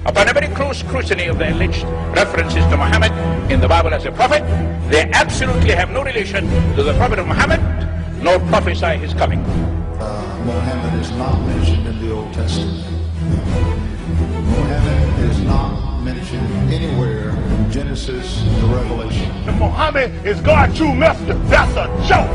Upon a very close scrutiny of the alleged references to Muhammad in the Bible as a prophet, they absolutely have no relation to the prophet of Muhammad, nor prophesy his coming. Muhammad is not mentioned in the Old Testament. Muhammad is not mentioned anywhere from Genesis to Revelation. And Muhammad is God's true messenger. That's a joke.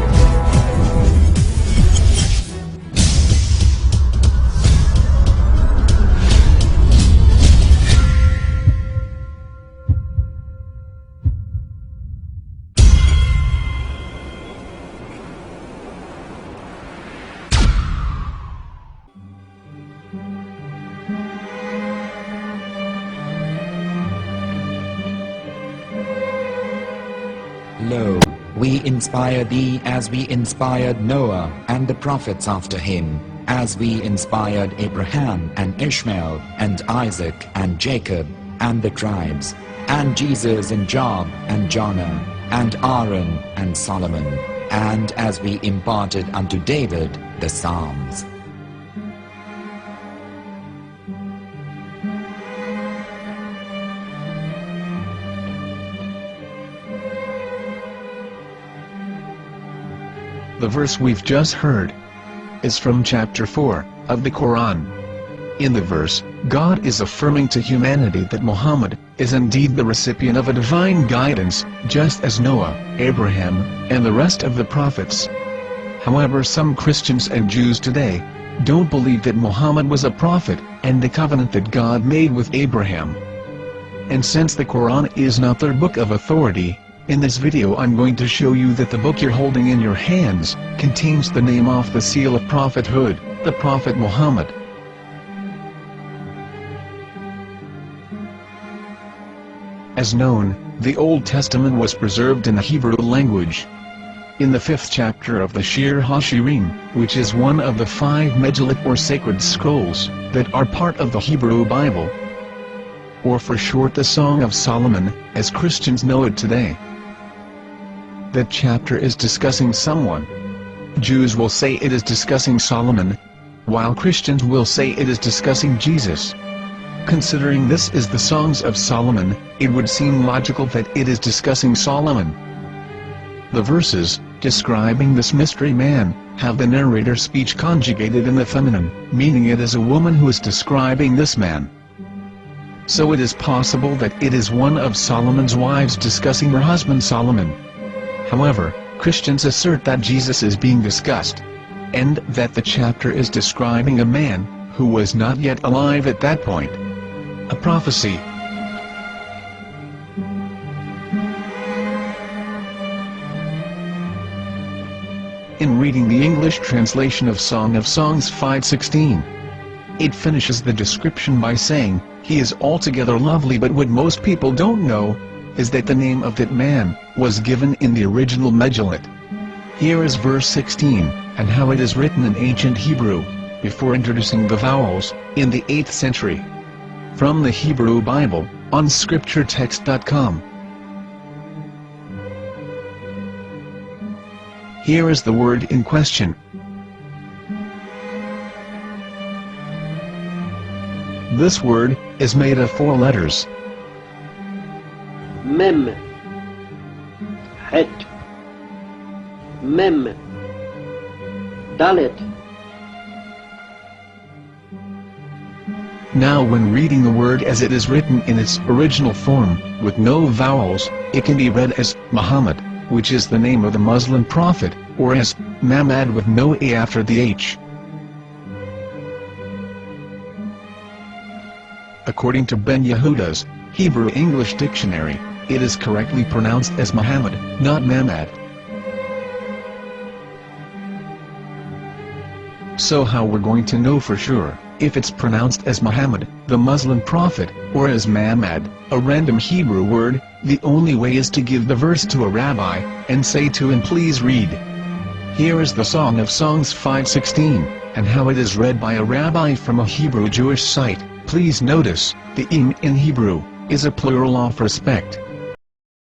Lo, we inspire thee as we inspired Noah and the prophets after him, as we inspired Abraham and Ishmael and Isaac and Jacob and the tribes, and Jesus and Job and Jonah and Aaron and Solomon, and as we imparted unto David the Psalms. The verse we've just heard is from chapter 4 of the Quran. In the verse, God is affirming to humanity that Muhammad is indeed the recipient of a divine guidance, just as Noah, Abraham, and the rest of the prophets. However, some Christians and Jews today don't believe that Muhammad was a prophet and the covenant that God made with Abraham. And since the Quran is not their book of authority, in this video I'm going to show you that the book you're holding in your hands contains the name off the seal of prophethood, the Prophet Muhammad. As known, the Old Testament was preserved in the Hebrew language. In the 5th chapter of the Shir HaShirim, which is one of the 5 Megillat or sacred scrolls that are part of the Hebrew Bible, or for short the Song of Solomon, as Christians know it today. That chapter is discussing someone. Jews will say it is discussing Solomon, while Christians will say it is discussing Jesus. Considering this is the Songs of Solomon, it would seem logical that it is discussing Solomon. The verses, describing this mystery man, have the narrator's speech conjugated in the feminine, meaning it is a woman who is describing this man. So it is possible that it is one of Solomon's wives discussing her husband Solomon. However, Christians assert that Jesus is being discussed, and that the chapter is describing a man who was not yet alive at that point. A prophecy. In reading the English translation of Song of Songs 5:16, it finishes the description by saying, "He is altogether lovely," but what most people don't know is that the name of that man was given in the original Megillat. Here is verse 16, and how it is written in ancient Hebrew, before introducing the vowels, in the 8th century. From the Hebrew Bible, on scripturetext.com. Here is the word in question. This word is made of 4 letters. Mem, Het, Mem, Dalet. Now when reading the word as it is written in its original form, with no vowels, it can be read as Muhammad, which is the name of the Muslim prophet, or as Mamad with no A after the H. According to Ben Yehuda's Hebrew English Dictionary, it is correctly pronounced as Muhammad, not Mamad. So how we're going to know for sure if it's pronounced as Muhammad, the Muslim prophet, or as Mamad, a random Hebrew word? The only way is to give the verse to a rabbi, and say to him, "Please read." Here is the Song of Songs 5:16, and how it is read by a rabbi from a Hebrew Jewish site. Please notice, the im in Hebrew is a plural of respect.